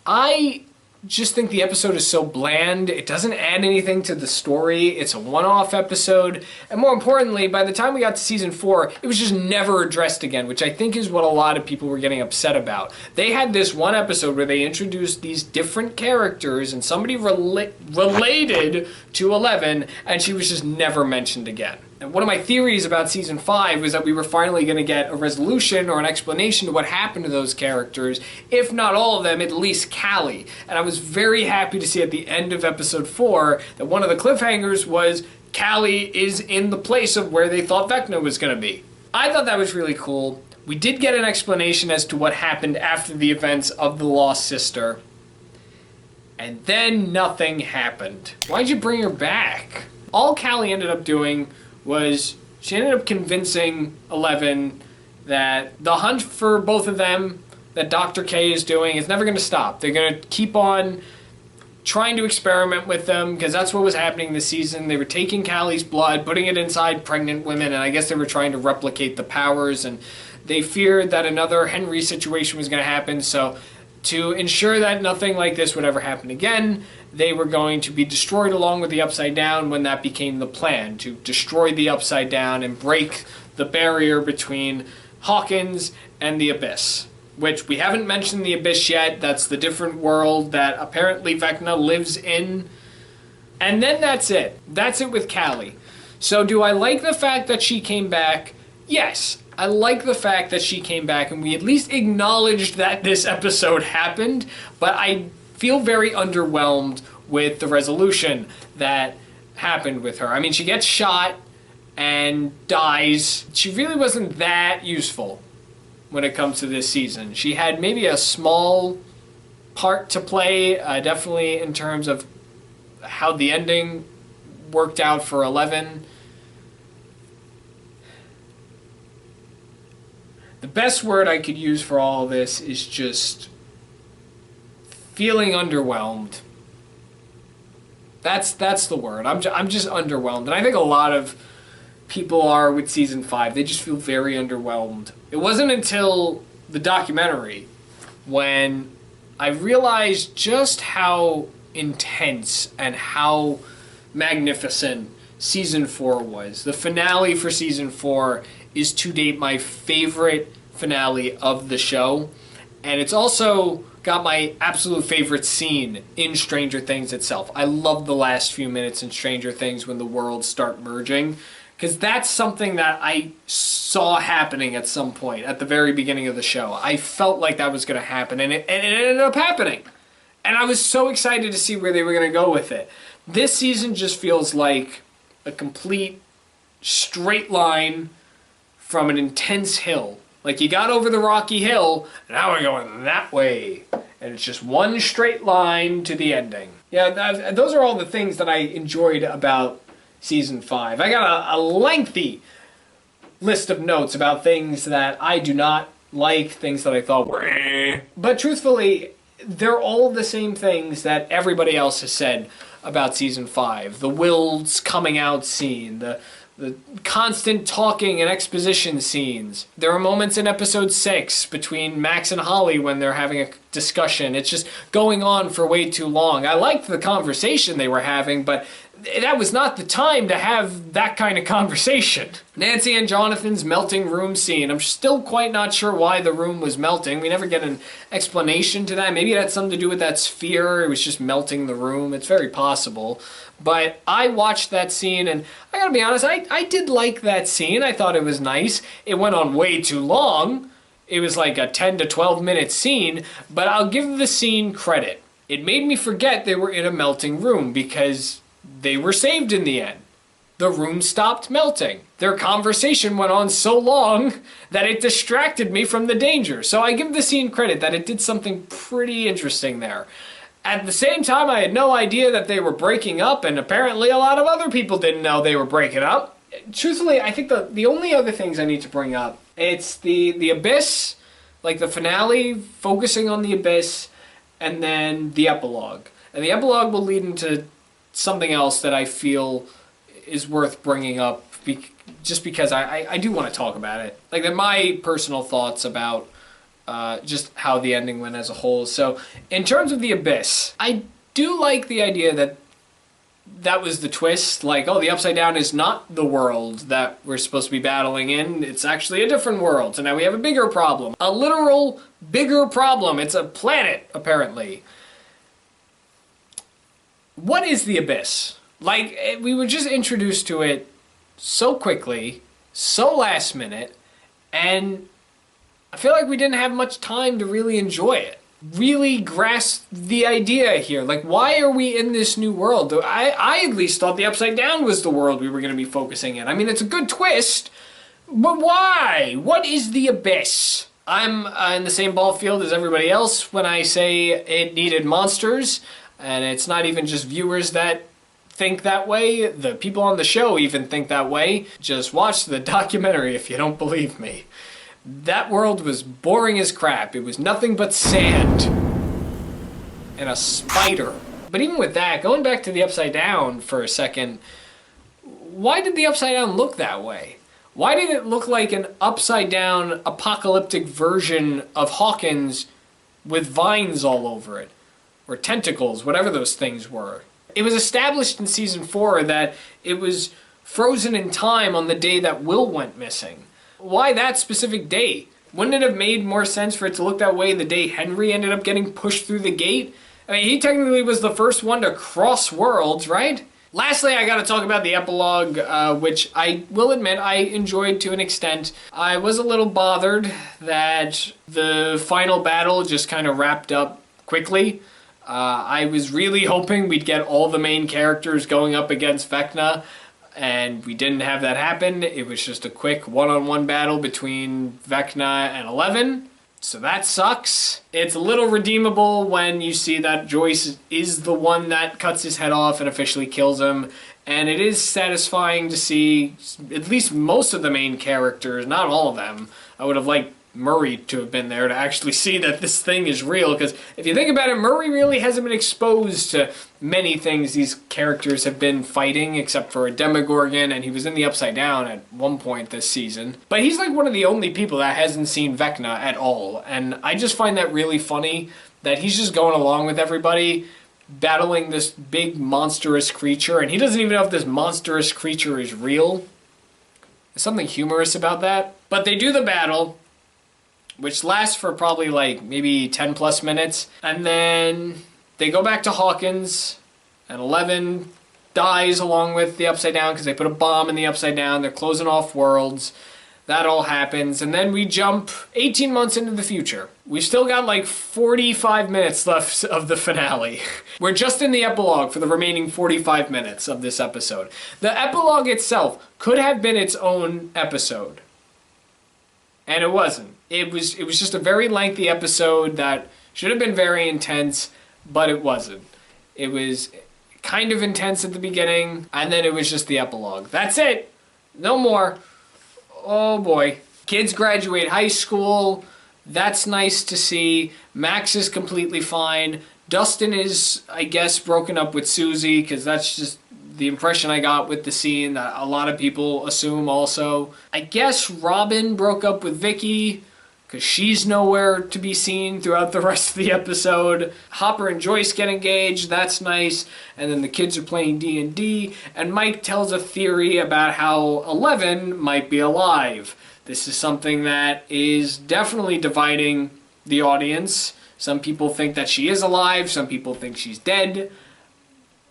I just think the episode is so bland. It doesn't add anything to the story. It's a one-off episode, and more importantly, by the time we got to Season 4, it was just never addressed again, which I think is what a lot of people were getting upset about. They had this one episode where they introduced these different characters, and somebody related to Eleven, and she was just never mentioned again. And one of my theories about Season 5 was that we were finally going to get a resolution or an explanation to what happened to those characters, if not all of them, at least Callie. And I was very happy to see at the end of Episode 4 that one of the cliffhangers was Callie is in the place of where they thought Vecna was going to be. I thought that was really cool. We did get an explanation as to what happened after the events of the Lost Sister. And then nothing happened. Why'd you bring her back? All Callie ended up doing was she ended up convincing Eleven that the hunt for both of them that Dr. K is doing is never going to stop. They're going to keep on trying to experiment with them because that's what was happening this season. They were taking Callie's blood, putting it inside pregnant women, and I guess they were trying to replicate the powers, and they feared that another Henry situation was going to happen, so to ensure that nothing like this would ever happen again, they were going to be destroyed along with the Upside Down when that became the plan, to destroy the Upside Down and break the barrier between Hawkins and the Abyss. Which, we haven't mentioned the Abyss yet. That's the different world that apparently Vecna lives in. And then that's it. That's it with Callie. So do I like the fact that she came back? Yes. I like the fact that she came back and we at least acknowledged that this episode happened, but I feel very underwhelmed with the resolution that happened with her. I mean, she gets shot and dies. She really wasn't that useful when it comes to this season. She had maybe a small part to play, definitely in terms of how the ending worked out for Eleven. The best word I could use for all of this is just feeling underwhelmed. That's the word. I'm just underwhelmed. And I think a lot of people are with Season 5. They just feel very underwhelmed. It wasn't until the documentary when I realized just how intense and how magnificent Season 4 was. The finale for Season 4 is to date my favorite finale of the show, and it's also got my absolute favorite scene in Stranger Things itself. I love the last few minutes in Stranger Things when the worlds start merging, because that's something that I saw happening at some point at the very beginning of the show. I felt like that was going to happen, and it ended up happening. And I was so excited to see where they were going to go with it. This season just feels like a complete straight line from an intense hill. Like, you got over the rocky hill, and now we're going that way. And it's just one straight line to the ending. Yeah, those are all the things that I enjoyed about Season 5. I got a lengthy list of notes about things that I do not like, things that I thought were but truthfully, they're all the same things that everybody else has said about Season 5. The Wills coming out scene, the the constant talking and exposition scenes. There are moments in episode 6 between Max and Holly when they're having a discussion. It's just going on for way too long. I liked the conversation they were having, but that was not the time to have that kind of conversation. Nancy and Jonathan's melting room scene. I'm still quite not sure why the room was melting. We never get an explanation to that. Maybe it had something to do with that sphere. It was just melting the room. It's very possible. But I watched that scene, and I gotta be honest, I did like that scene. I thought it was nice. It went on way too long. It was like a 10 to 12 minute scene, but I'll give the scene credit. It made me forget they were in a melting room because they were saved in the end. The room stopped melting. Their conversation went on so long that it distracted me from the danger. So I give the scene credit that it did something pretty interesting there. At the same time, I had no idea that they were breaking up, and apparently a lot of other people didn't know they were breaking up. Truthfully, I think the only other things I need to bring up, it's the Abyss, like the finale, focusing on the Abyss, and then the epilogue. And the epilogue will lead into something else that I feel is worth bringing up, just because I do want to talk about it. Like, they're my personal thoughts about just how the ending went as a whole. So, in terms of the Abyss, I do like the idea that that was the twist. Like, oh, the Upside Down is not the world that we're supposed to be battling in. It's actually a different world. So now we have a bigger problem. A literal bigger problem. It's a planet, apparently. What is the Abyss? Like, we were just introduced to it so quickly, so last minute, and I feel like we didn't have much time to really enjoy it. Really grasp the idea here. Like, why are we in this new world? I at least thought the Upside Down was the world we were going to be focusing in. I mean, it's a good twist, but why? What is the Abyss? I'm in the same ball field as everybody else when I say it needed monsters, and it's not even just viewers that think that way. The people on the show even think that way. Just watch the documentary if you don't believe me. That world was boring as crap. It was nothing but sand and a spider. But even with that, going back to the Upside Down for a second, why did the Upside Down look that way? Why did it look like an upside down apocalyptic version of Hawkins with vines all over it? Or tentacles, whatever those things were. It was established in season 4 that it was frozen in time on the day that Will went missing. Why that specific day? Wouldn't it have made more sense for it to look that way the day Henry ended up getting pushed through the gate? I mean, he technically was the first one to cross worlds, right? Lastly, I gotta talk about the epilogue, which I will admit I enjoyed to an extent. I was a little bothered that the final battle just kind of wrapped up quickly. I was really hoping we'd get all the main characters going up against Vecna, and we didn't have that happen. It was just a quick one-on-one battle between Vecna and Eleven, so that sucks. It's a little redeemable when you see that Joyce is the one that cuts his head off and officially kills him, and it is satisfying to see at least most of the main characters, not all of them. I would have liked Murray to have been there to actually see that this thing is real, because if you think about it, Murray really hasn't been exposed to many things these characters have been fighting, except for a Demogorgon, and he was in the Upside Down at one point this season. But he's like one of the only people that hasn't seen Vecna at all, and I just find that really funny, that he's just going along with everybody, battling this big monstrous creature, and he doesn't even know if this monstrous creature is real. There's something humorous about that. But they do the battle, which lasts for probably like maybe 10 plus minutes. And then they go back to Hawkins, and Eleven dies along with the Upside Down because they put a bomb in the Upside Down. They're closing off worlds. That all happens. And then we jump 18 months into the future. We've still got like 45 minutes left of the finale. We're just in the epilogue for the remaining 45 minutes of this episode. The epilogue itself could have been its own episode. And it wasn't. It was just a very lengthy episode that should have been very intense, but it wasn't. It was kind of intense at the beginning, and then it was just the epilogue. That's it. No more. Oh boy. Kids graduate high school. That's nice to see. Max is completely fine. Dustin is, I guess, broken up with Susie, because that's just the impression I got with the scene that a lot of people assume also. I guess Robin broke up with Vicky because she's nowhere to be seen throughout the rest of the episode. Hopper and Joyce get engaged, that's nice, and then the kids are playing D&D, and Mike tells a theory about how Eleven might be alive. This is something that is definitely dividing the audience. Some people think that she is alive, some people think she's dead.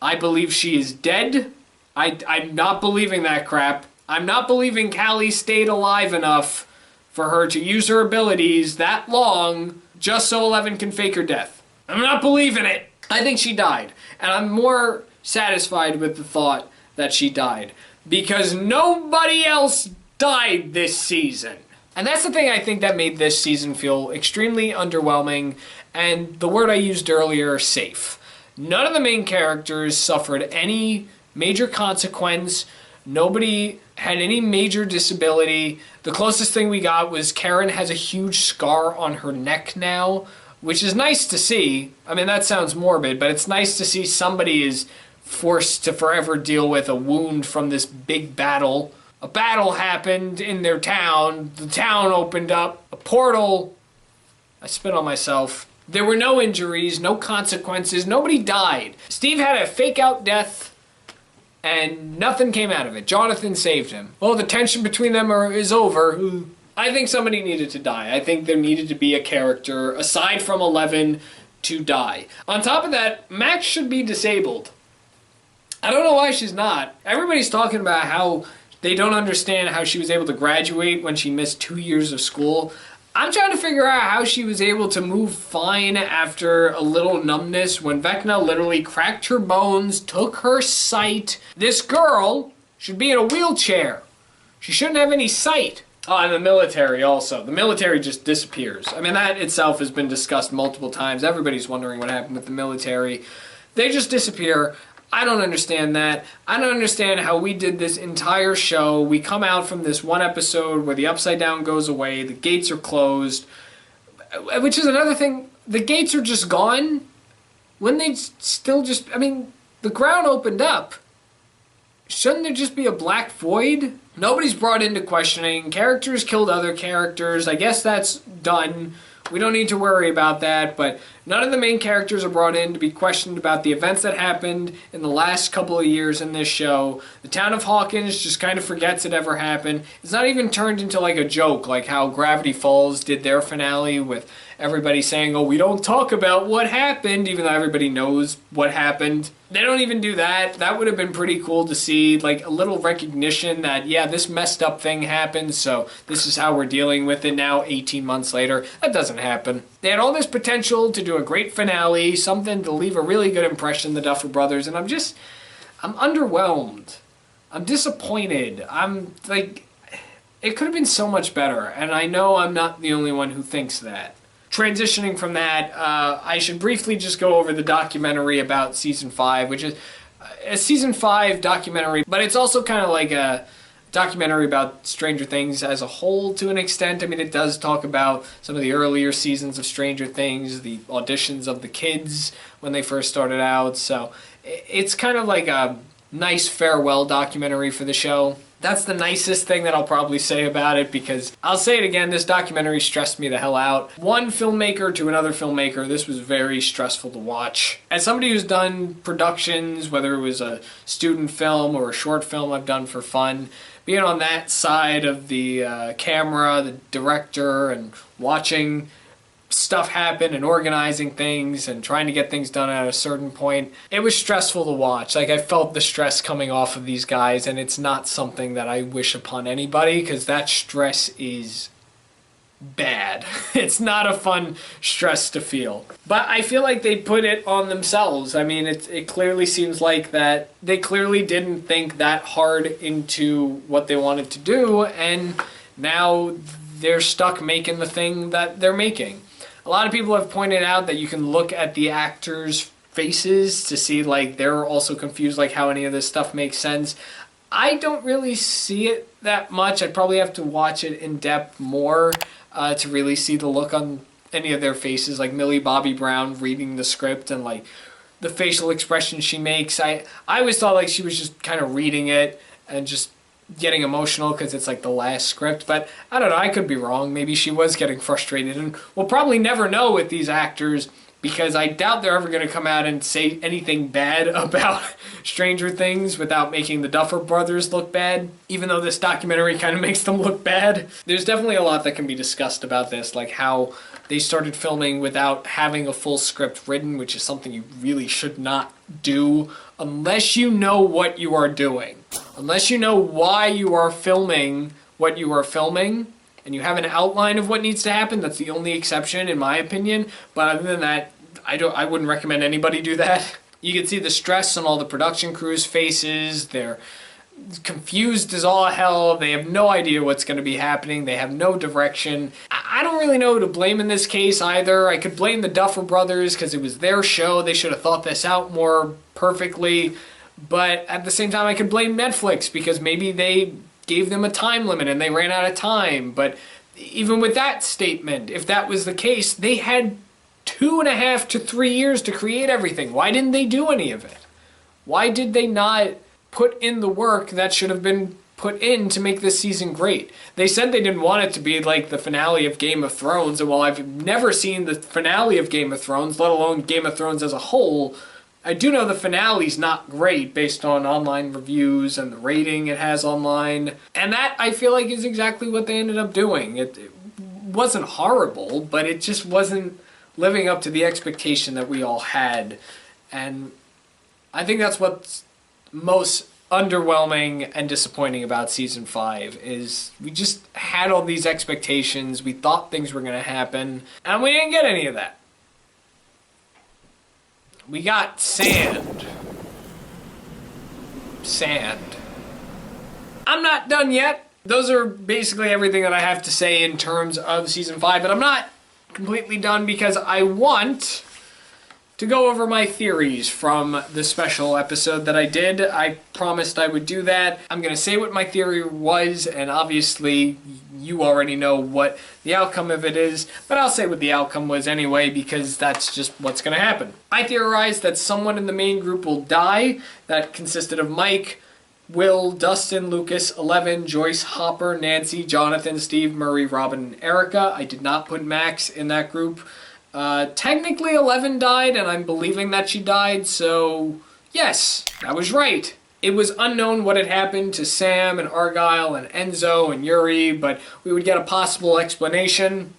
I believe she is dead. I'm not believing that crap. I'm not believing Callie stayed alive enough for her to use her abilities that long just so Eleven can fake her death. I'm not believing it. I think she died. And I'm more satisfied with the thought that she died. Because nobody else died this season. And that's the thing I think that made this season feel extremely underwhelming. And the word I used earlier, safe. None of the main characters suffered any major consequence. Nobody had any major disability. The closest thing we got was Karen has a huge scar on her neck now, which is nice to see. I mean, that sounds morbid, but it's nice to see somebody is forced to forever deal with a wound from this big battle. A battle happened in their town. The town opened up. A portal. I spit on myself. There were no injuries, no consequences, nobody died. Steve had a fake out death and nothing came out of it. Jonathan saved him. Well, the tension between them is over. I think somebody needed to die. I think there needed to be a character, aside from Eleven, to die. On top of that, Max should be disabled. I don't know why she's not. Everybody's talking about how they don't understand how she was able to graduate when she missed 2 years of school. I'm trying to figure out how she was able to move fine after a little numbness when Vecna literally cracked her bones, took her sight. This girl should be in a wheelchair. She shouldn't have any sight. Oh, and the military also. The military just disappears. I mean, that itself has been discussed multiple times. Everybody's wondering what happened with the military. They just disappear. I don't understand that. I don't understand how we did this entire show. We come out from this one episode where the Upside Down goes away, the gates are closed, which is another thing. The gates are just gone. Wouldn't they still just, I mean, the ground opened up. Shouldn't there just be a black void? Nobody's brought into questioning. Characters killed other characters. I guess that's done. We don't need to worry about that, but none of the main characters are brought in to be questioned about the events that happened in the last couple of years in this show. The town of Hawkins just kind of forgets it ever happened. It's not even turned into like a joke, like how Gravity Falls did their finale with everybody saying, oh, we don't talk about what happened, even though everybody knows what happened. They don't even do that. That would have been pretty cool to see, like a little recognition that, yeah, this messed up thing happened, so this is how we're dealing with it now 18 months later. That doesn't happen. They had all this potential to do a great finale, something to leave a really good impression, the Duffer Brothers, and I'm underwhelmed. I'm disappointed. I'm like, it could have been so much better, and I know I'm not the only one who thinks that. Transitioning from that, I should briefly just go over the documentary about Season 5, which is a Season 5 documentary, but it's also kind of like a documentary about Stranger Things as a whole to an extent. I mean, it does talk about some of the earlier seasons of Stranger Things, the auditions of the kids when they first started out, so it's kind of like a nice farewell documentary for the show. That's the nicest thing that I'll probably say about it, because I'll say it again, this documentary stressed me the hell out. One filmmaker to another filmmaker, this was very stressful to watch. As somebody who's done productions, whether it was a student film or a short film I've done for fun, being on that side of the camera, the director, and watching stuff happen and organizing things and trying to get things done at a certain point, it was stressful to watch. Like, I felt the stress coming off of these guys, and it's not something that I wish upon anybody, because that stress is bad. It's not a fun stress to feel. But I feel like they put it on themselves. I mean, it clearly seems like that they clearly didn't think that hard into what they wanted to do, and now they're stuck making the thing that they're making. A lot of people have pointed out that you can look at the actors' faces to see, like, they're also confused, like, how any of this stuff makes sense. I don't really see it that much. I'd probably have to watch it in depth more to really see the look on any of their faces, like Millie Bobby Brown reading the script and, like, the facial expression she makes. I always thought like she was just kind of reading it and just getting emotional because it's like the last script, but I don't know, I could be wrong. Maybe she was getting frustrated, and we'll probably never know with these actors because I doubt they're ever going to come out and say anything bad about Stranger Things without making the Duffer Brothers look bad, even though this documentary kind of makes them look bad. There's definitely a lot that can be discussed about this, like how they started filming without having a full script written, which is something you really should not do unless you know what you are doing. Unless you know why you are filming what you are filming, and you have an outline of what needs to happen, that's the only exception in my opinion. But other than that, I wouldn't recommend anybody do that. You can see the stress on all the production crew's faces. They're confused as all hell. They have no idea what's going to be happening. They have no direction. I don't really know who to blame in this case either. I could blame the Duffer Brothers because it was their show. They should have thought this out more perfectly. But at the same time, I could blame Netflix because maybe they gave them a time limit and they ran out of time. But even with that statement, if that was the case, they had 2.5 to 3 years to create everything. Why didn't they do any of it? Why did they not put in the work that should have been put in to make this season great? They said they didn't want it to be like the finale of Game of Thrones, and while I've never seen the finale of Game of Thrones, let alone Game of Thrones as a whole, I do know the finale's not great based on online reviews and the rating it has online. And that, I feel like, is exactly what they ended up doing. It wasn't horrible, but it just wasn't living up to the expectation that we all had. And I think that's what's most underwhelming and disappointing about season 5 is we just had all these expectations. We thought things were going to happen, and we didn't get any of that. We got sand. Sand. I'm not done yet. Those are basically everything that I have to say in terms of season 5, but I'm not completely done because I want to go over my theories from the special episode that I did. I promised I would do that. I'm going to say what my theory was, and obviously you already know what the outcome of it is, but I'll say what the outcome was anyway because that's just what's going to happen. I theorized that someone in the main group will die. That consisted of Mike, Will, Dustin, Lucas, Eleven, Joyce, Hopper, Nancy, Jonathan, Steve, Murray, Robin, and Erica. I did not put Max in that group. Technically 11 died, and I'm believing that she died, so yes, I was right. It was unknown what had happened to Sam and Argyle and Enzo and Yuri, but we would get a possible explanation.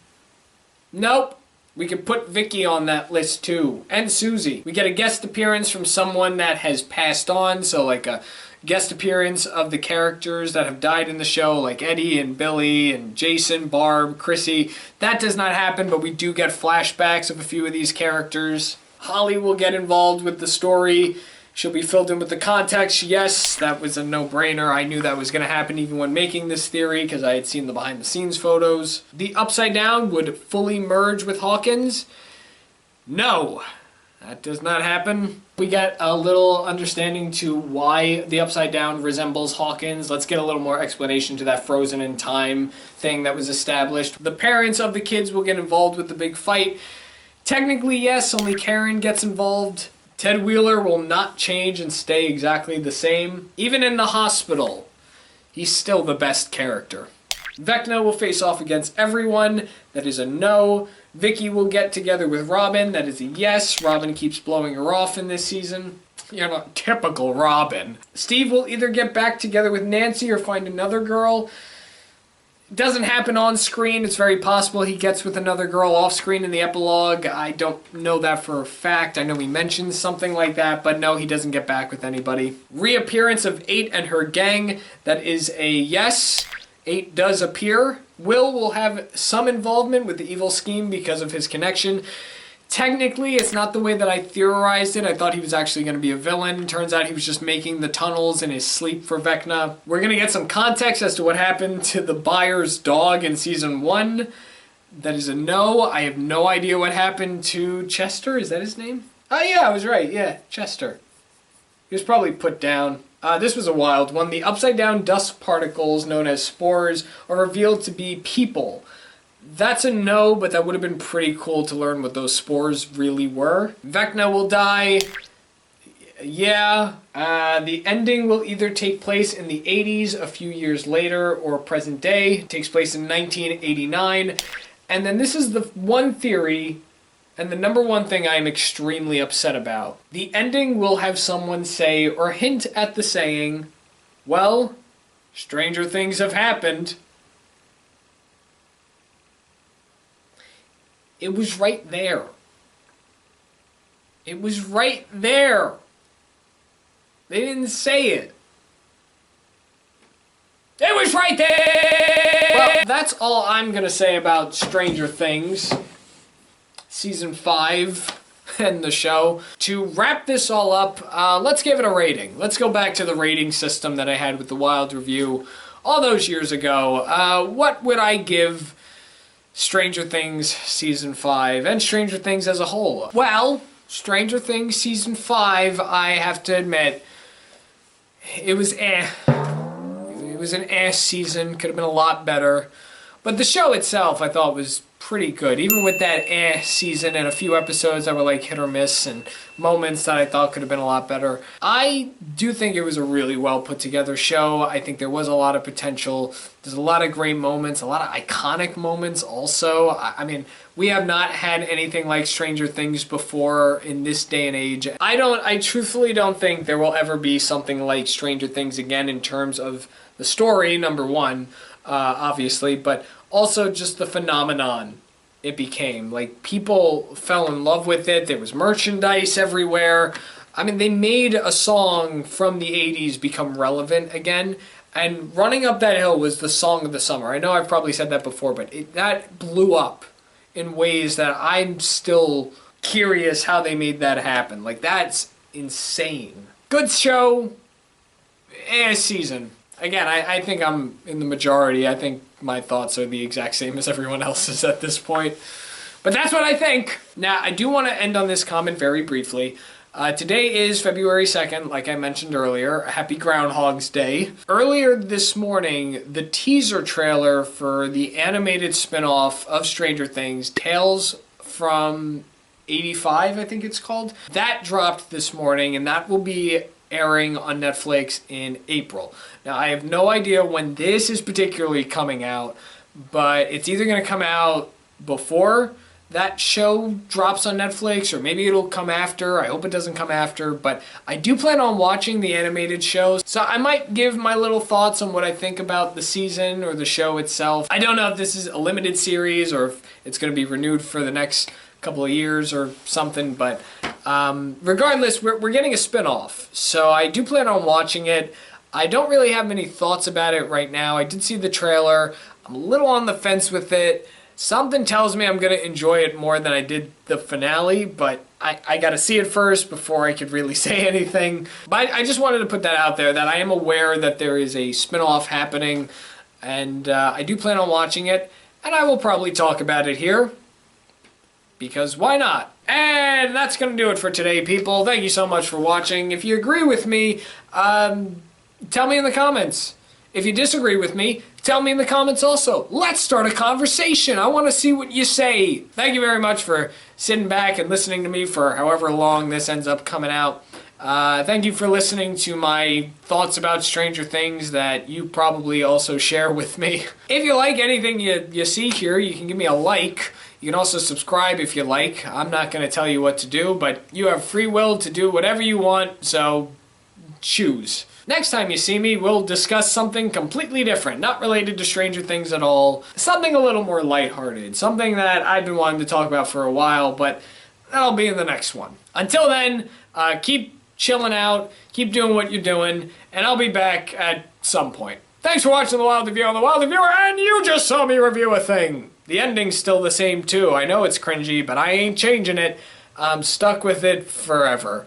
Nope. We could put Vicky on that list too, and Susie. We get a guest appearance from someone that has passed on, so like a guest appearance of the characters that have died in the show, like Eddie and Billy and Jason, Barb, Chrissy. That does not happen, but we do get flashbacks of a few of these characters. Holly will get involved with the story. She'll be filled in with the context. Yes, that was a no-brainer. I knew that was going to happen even when making this theory because I had seen the behind-the-scenes photos. The Upside Down would fully merge with Hawkins. No, that does not happen. We get a little understanding to why the Upside Down resembles Hawkins. Let's get a little more explanation to that frozen in time thing that was established. The parents of the kids will get involved with the big fight. Technically, yes, only Karen gets involved. Ted Wheeler will not change and stay exactly the same. Even in the hospital, he's still the best character. Vecna will face off against everyone. That is a no. Vicky will get together with Robin. That is a yes. Robin keeps blowing her off in this season. You're not typical Robin. Steve will either get back together with Nancy or find another girl. It doesn't happen on screen. It's very possible he gets with another girl off screen in the epilogue. I don't know that for a fact. I know he mentions something like that, but no, he doesn't get back with anybody. Reappearance of 8 and her gang. That is a yes. 8 does appear. Will have some involvement with the evil scheme because of his connection. Technically, it's not the way that I theorized it. I thought he was actually going to be a villain. Turns out he was just making the tunnels in his sleep for Vecna. We're going to get some context as to what happened to the buyer's dog in season 1. That is a no. I have no idea what happened to Chester. Is that his name? Oh yeah, I was right. Yeah, Chester. He was probably put down. This was a wild one. The upside-down dust particles, known as spores, are revealed to be people. That's a no, but that would have been pretty cool to learn what those spores really were. Vecna will die. Yeah, the ending will either take place in the 80s, a few years later, or present day. It takes place in 1989. And then this is the one theory, and the number one thing I'm extremely upset about. The ending will have someone say, or hint at the saying, well, stranger things have happened. It was right there. It was right there. They didn't say it. It was right there! Well, that's all I'm gonna say about Stranger Things. Season 5 and the show. To wrap this all up, let's give it a rating. Let's go back to the rating system that I had with the Wild Review all those years ago. What would I give Stranger Things Season 5 and Stranger Things as a whole? Well, Stranger Things Season 5, I have to admit, it was eh. It was an eh season, could have been a lot better. But the show itself, I thought, was pretty good. Even with that eh season and a few episodes that were like hit or miss and moments that I thought could have been a lot better. I do think it was a really well put together show. I think there was a lot of potential. There's a lot of great moments, a lot of iconic moments also. I mean, we have not had anything like Stranger Things before in this day and age. I truthfully don't think there will ever be something like Stranger Things again in terms of the story, number one, obviously, but also just the phenomenon it became. Like, people fell in love with it. There was merchandise everywhere. I mean, they made a song from the 80s become relevant again. And Running Up That Hill was the song of the summer. I know I've probably said that before, but that blew up in ways that I'm still curious how they made that happen. Like, that's insane. Good show. Season. Again, I think I'm in the majority. I think my thoughts are the exact same as everyone else's at this point. But that's what I think. Now, I do want to end on this comment very briefly. Today is February 2nd, like I mentioned earlier. Happy Groundhog's Day. Earlier this morning, the teaser trailer for the animated spin-off of Stranger Things, Tales from 85, I think it's called. That dropped this morning, and that will be airing on Netflix in April. Now, I have no idea when this is particularly coming out, but it's either going to come out before that show drops on Netflix, or maybe it'll come after. I hope it doesn't come after, but I do plan on watching the animated shows, so I might give my little thoughts on what I think about the season or the show itself. I don't know if this is a limited series or if it's going to be renewed for the next couple of years or something, but regardless, we're getting a spin-off, so I do plan on watching it. I don't really have many thoughts about it right now. I did see the trailer. I'm a little on the fence with it. Something tells me I'm going to enjoy it more than I did the finale, but I got to see it first before I could really say anything. But I just wanted to put that out there, that I am aware that there is a spin-off happening, and I do plan on watching it, and I will probably talk about it here, because why not? And that's going to do it for today, people. Thank you so much for watching. If you agree with me, tell me in the comments. If you disagree with me, tell me in the comments also. Let's start a conversation. I want to see what you say. Thank you very much for sitting back and listening to me for however long this ends up coming out. Thank you for listening to my thoughts about Stranger Things that you probably also share with me. If you like anything you see here, you can give me a like. You can also subscribe if you like. I'm not going to tell you what to do, but you have free will to do whatever you want, so choose. Next time you see me, we'll discuss something completely different, not related to Stranger Things at all. Something a little more lighthearted, something that I've been wanting to talk about for a while, but that'll be in the next one. Until then, keep chilling out, keep doing what you're doing, and I'll be back at some point. Thanks for watching The Wild Review on The Wild Reviewer, and you just saw me review a thing. The ending's still the same too. I know it's cringy, but I ain't changing it. I'm stuck with it forever.